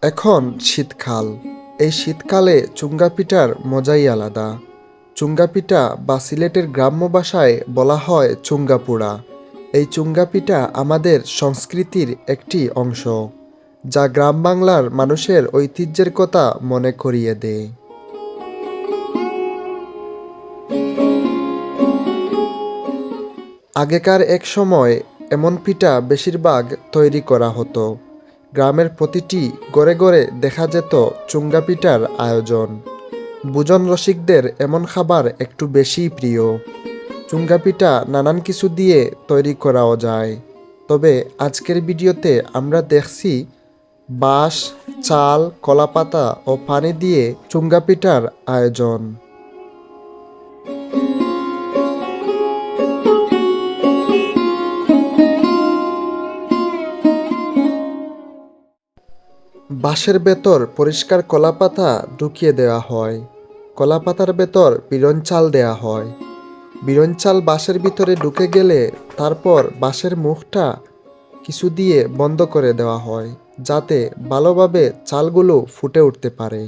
এখন শীতকাল। এই শীতকালে চুঙ্গা পিঠার মজাই আলাদা। চুঙ্গা পিঠা বা সিলেটের গ্রাম্য ভাষায় বলা হয় চুঙ্গা পোড়া। এই চুঙ্গা পিঠা আমাদের সংস্কৃতির একটি অংশ, যা গ্রাম বাংলার মানুষের ঐতিহ্যের কথা মনে করিয়ে দেয়। আগেকার এক সময় এমন পিঠা বেশিরভাগ তৈরি করা হতো। গ্রামের প্রতিটি ঘরে ঘরে দেখা যেত চুঙ্গা পিঠার আয়োজন। ভোজন রসিকদের এমন খাবার একটু বেশিই প্রিয়। চুঙ্গা পিঠা নানান কিছু দিয়ে তৈরি করাও যায়, তবে আজকের ভিডিওতে আমরা দেখছি বাঁশ, চাল, কলাপাতা ও পানি দিয়ে চুঙ্গা পিঠার আয়োজন। বাঁশের ভেতর পরিষ্কার কলাপাতা ঢুকিয়ে দেওয়া হয়। কলাপাতার ভেতর বিরন চাল দেওয়া হয়। বিরন চাল বাঁশের ভিতরে ঢুকে গেলে তারপর বাঁশের মুখটা কিছু দিয়ে বন্ধ করে দেওয়া হয়, যাতে ভালোভাবে চালগুলো ফুটে উঠতে পারে।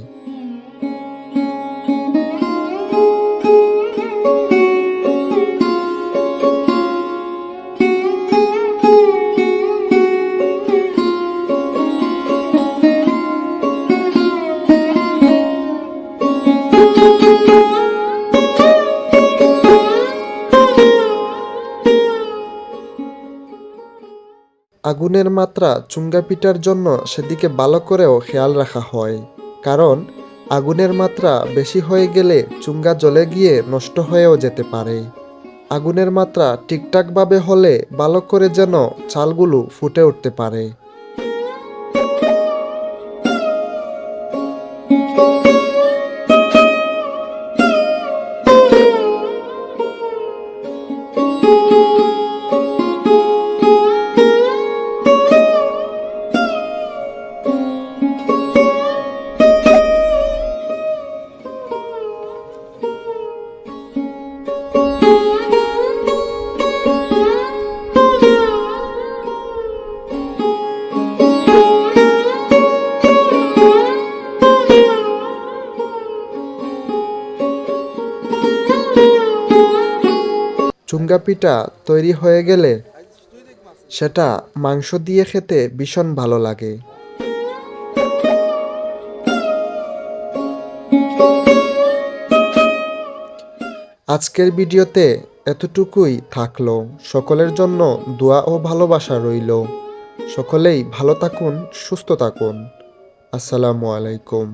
আগুনের মাত্রা চুঙ্গা পিঠার জন্য সেদিকে ভালো করেও খেয়াল রাখা হয়, কারণ আগুনের মাত্রা বেশি হয়ে গেলে চুঙ্গা জ্বলে গিয়ে নষ্ট হয়েও যেতে পারে। আগুনের মাত্রা ঠিকঠাকভাবে হলে ভালো করে যেন চালগুলো ফুটে উঠতে পারে। চুঙ্গা পিঠা তৈরি হয়ে গেলে সেটা মাংস দিয়ে খেতে ভীষণ ভালো লাগে। আজকের ভিডিওতে এতটুকুই থাকলো। সকলের জন্য দোয়া ও ভালোবাসা রইল। সকলেই ভালো থাকুন, সুস্থ থাকুন। আসসালামু আলাইকুম।